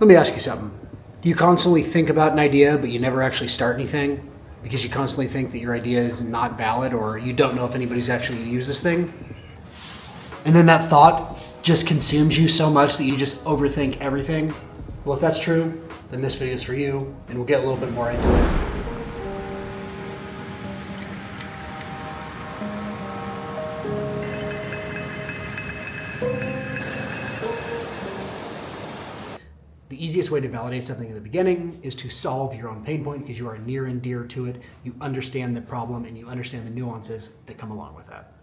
Let me ask you something. Do you constantly think about an idea, but you never actually start anything? Because you constantly think that your idea is not valid, or you don't know if anybody's actually going to use this thing? And then that thought just consumes you so much that you just overthink everything? Well, if that's true, then this video is for you, and we'll get a little bit more into it. The easiest way to validate something in the beginning is to solve your own pain point, because you are near and dear to it. You understand the problem and you understand the nuances that come along with that.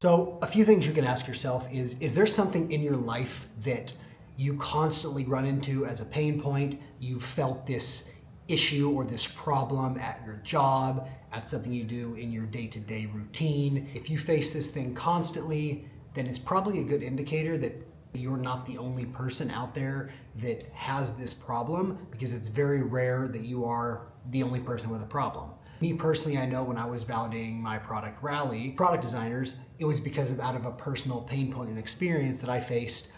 So a few things you can ask yourself is there something in your life that you constantly run into as a pain point? You felt this issue or this problem at your job, at something you do in your day-to-day routine. If you face this thing constantly, then it's probably a good indicator that you're not the only person out there that has this problem, because it's very rare that you are the only person with a problem. Me personally, I know when I was validating my product Rally, product designers, it was because of out of a personal pain point and experience that I faced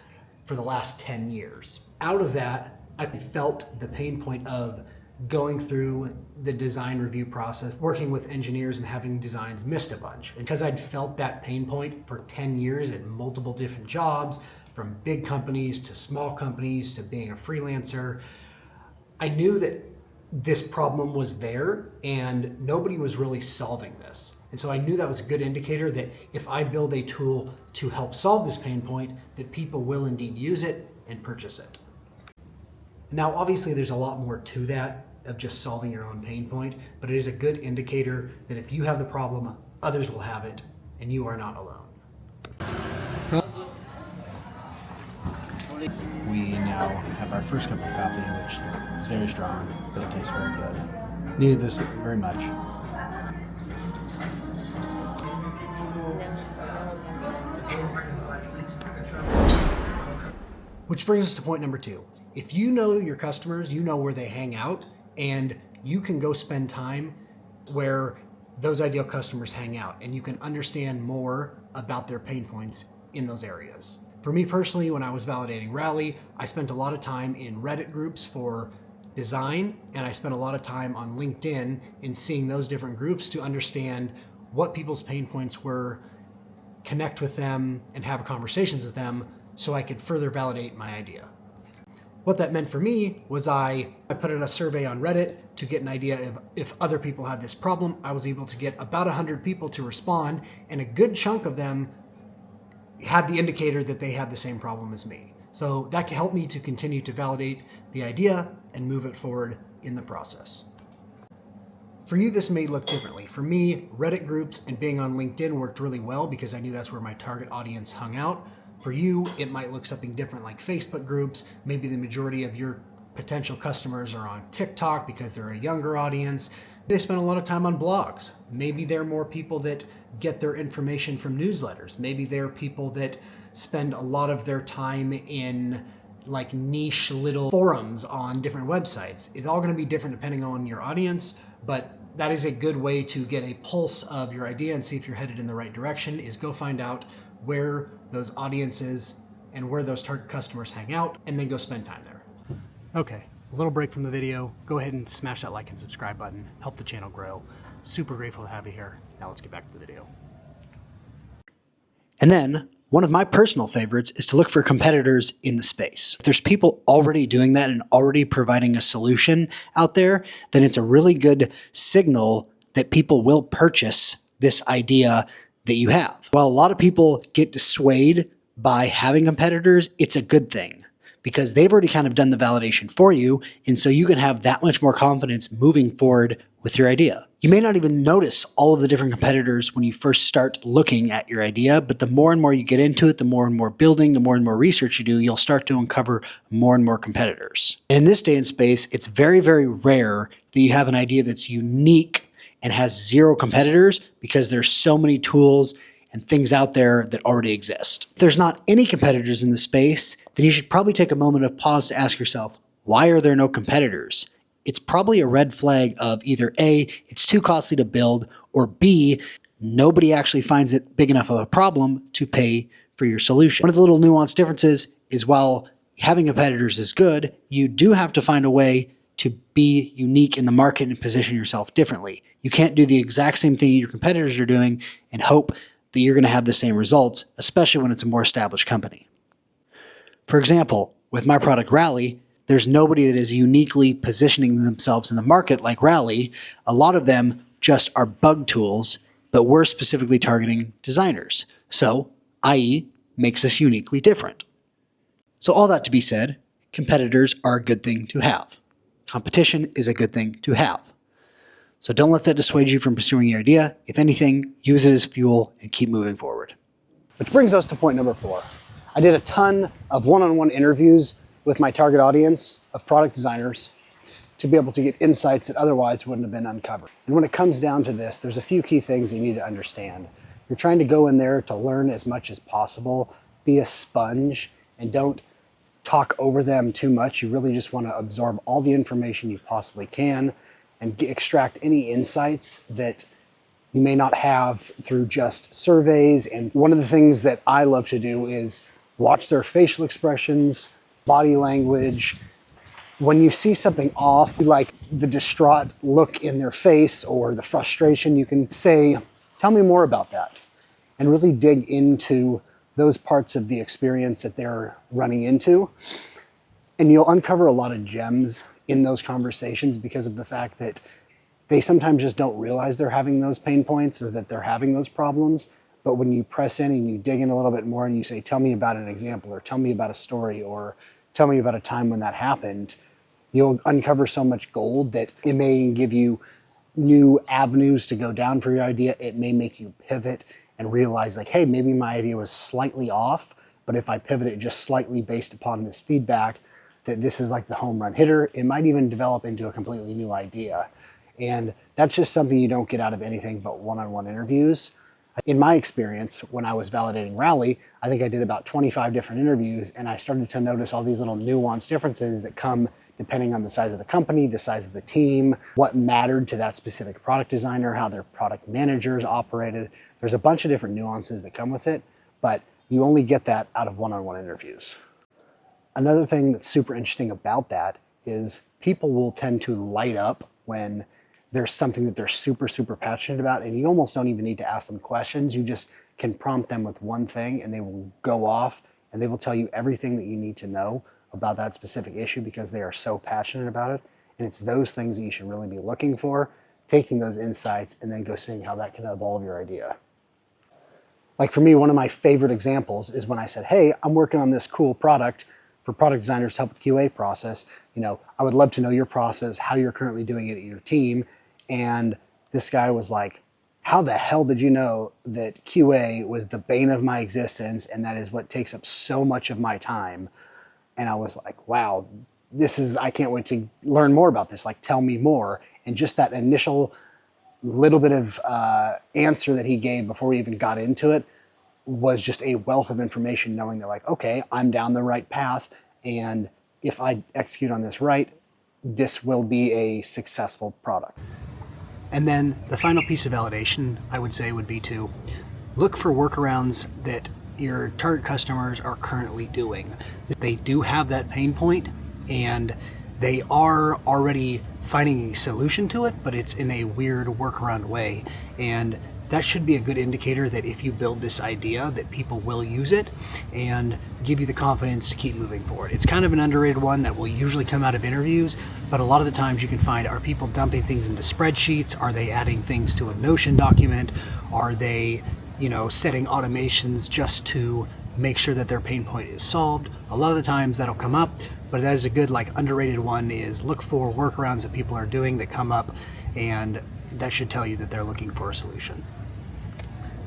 for the last 10 years. Out of that, I felt the pain point of going through the design review process, working with engineers and having designs missed a bunch. And because I'd felt that pain point for 10 years at multiple different jobs, from big companies to small companies to being a freelancer, I knew that this problem was there and nobody was really solving this. And so I knew that was a good indicator that if I build a tool to help solve this pain point, that people will indeed use it and purchase it. Now, obviously there's a lot more to that of just solving your own pain point, but it is a good indicator that if you have the problem, others will have it and you are not alone. We now have our first cup of coffee, which is very strong, but it tastes very good. Needed this very much. Which brings us to point number 2. If you know your customers, you know where they hang out, and you can go spend time where those ideal customers hang out, and you can understand more about their pain points in those areas. For me personally, when I was validating Rally, I spent a lot of time in Reddit groups for design, and I spent a lot of time on LinkedIn in seeing those different groups to understand what people's pain points were, connect with them, and have conversations with them so I could further validate my idea. What that meant for me was I put in a survey on Reddit to get an idea of if other people had this problem. I was able to get about 100 people to respond, and a good chunk of them had the indicator that they had the same problem as me. So that can help me to continue to validate the idea and move it forward in the process. For you, this may look differently. For me, Reddit groups and being on LinkedIn worked really well because I knew that's where my target audience hung out. For you, it might look something different, like Facebook groups. Maybe the majority of your potential customers are on TikTok because they're a younger audience. They spend a lot of time on blogs. Maybe they're more people that get their information from newsletters. Maybe they're people that spend a lot of their time in like niche little forums on different websites. It's all going to be different depending on your audience, but that is a good way to get a pulse of your idea and see if you're headed in the right direction, is go find out where those audiences and where those target customers hang out, and then go spend time there. Okay, a little break from the video. Go ahead and smash that like and subscribe button. Help the channel grow. Super grateful to have you here. Now let's get back to the video. And then one of my personal favorites is to look for competitors in the space. If there's people already doing that and already providing a solution out there, then it's a really good signal that people will purchase this idea that you have. While a lot of people get dissuaded by having competitors, it's a good thing because they've already kind of done the validation for you, and so you can have that much more confidence moving forward with your idea. You may not even notice all of the different competitors when you first start looking at your idea, but the more and more you get into it, the more and more building, the more and more research you do, you'll start to uncover more and more competitors. And in this day and space, it's very, very rare that you have an idea that's unique and has zero competitors, because there's so many tools and things out there that already exist. If there's not any competitors in the space, then you should probably take a moment of pause to ask yourself, why are there no competitors? It's probably a red flag of either A, it's too costly to build, or B, nobody actually finds it big enough of a problem to pay for your solution. One of the little nuanced differences is while having competitors is good. You do have to find a way to be unique in the market and position yourself differently. You can't do the exact same thing your competitors are doing and hope that you're going to have the same results, especially when it's a more established company. For example, with my product Rally, there's nobody that is uniquely positioning themselves in the market like Rally. A lot of them just are bug tools, but we're specifically targeting designers. So, IE makes us uniquely different. So all that to be said, competitors are a good thing to have. Competition is a good thing to have. So don't let that dissuade you from pursuing your idea. If anything, use it as fuel and keep moving forward. Which brings us to point number 4. I did a ton of one-on-one interviews with my target audience of product designers to be able to get insights that otherwise wouldn't have been uncovered. And when it comes down to this, there's a few key things you need to understand. You're trying to go in there to learn as much as possible, be a sponge, and don't talk over them too much. You really just want to absorb all the information you possibly can and extract any insights that you may not have through just surveys. And one of the things that I love to do is watch their facial expressions, body language. When you see something off, like the distraught look in their face or the frustration, you can say, tell me more about that, and really dig into those parts of the experience that they're running into. And you'll uncover a lot of gems in those conversations because of the fact that they sometimes just don't realize they're having those pain points or that they're having those problems. But when you press in and you dig in a little bit more and you say, tell me about an example, or tell me about a story, or tell me about a time when that happened, you'll uncover so much gold that it may give you new avenues to go down for your idea. It may make you pivot and realize like, hey, maybe my idea was slightly off, but if I pivot it just slightly based upon this feedback, that this is like the home run hitter, it might even develop into a completely new idea. And that's just something you don't get out of anything but one-on-one interviews. In my experience, when I was validating Rally, I think I did about 25 different interviews, and I started to notice all these little nuanced differences that come depending on the size of the company, the size of the team, what mattered to that specific product designer, how their product managers operated. There's a bunch of different nuances that come with it, but you only get that out of one-on-one interviews. Another thing that's super interesting about that is people will tend to light up when there's something that they're super, super passionate about, and you almost don't even need to ask them questions. You just can prompt them with one thing and they will go off and they will tell you everything that you need to know about that specific issue because they are so passionate about it. And it's those things that you should really be looking for, taking those insights and then go seeing how that can evolve your idea. Like for me, one of my favorite examples is when I said, hey, I'm working on this cool product for product designers to help with the QA process. I would love to know your process, how you're currently doing it at your team. And this guy was like, how the hell did you know that QA was the bane of my existence and that is what takes up so much of my time? And I was like, wow, I can't wait to learn more about this. Like, tell me more. And just that initial little bit of answer that he gave before we even got into it was just a wealth of information, knowing that like, okay, I'm down the right path. And if I execute on this right, this will be a successful product. And then the final piece of validation, I would say, would be to look for workarounds that your target customers are currently doing. They do have that pain point and they are already finding a solution to it, but it's in a weird workaround way. And that should be a good indicator that if you build this idea, that people will use it and give you the confidence to keep moving forward. It's kind of an underrated one that will usually come out of interviews, but a lot of the times you can find, are people dumping things into spreadsheets? Are they adding things to a Notion document? Are they, setting automations just to make sure that their pain point is solved? A lot of the times that'll come up, but that is a good underrated one, is look for workarounds that people are doing that come up, and that should tell you that they're looking for a solution.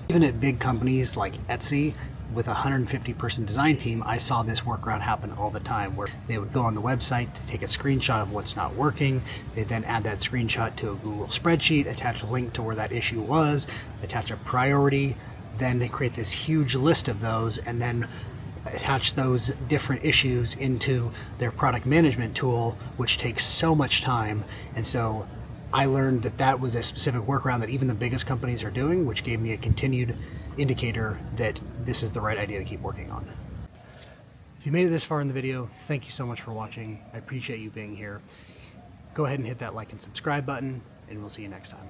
Even at big companies like Etsy with a 150-person design team, I saw this workaround happen all the time, where they would go on the website to take a screenshot of what's not working. They then add that screenshot to a Google spreadsheet, attach a link to where that issue was, attach a priority, then they create this huge list of those, and then attach those different issues into their product management tool, which takes so much time. And so I learned that that was a specific workaround that even the biggest companies are doing, which gave me a continued indicator that this is the right idea to keep working on. If you made it this far in the video, thank you so much for watching. I appreciate you being here. Go ahead and hit that like and subscribe button, and we'll see you next time.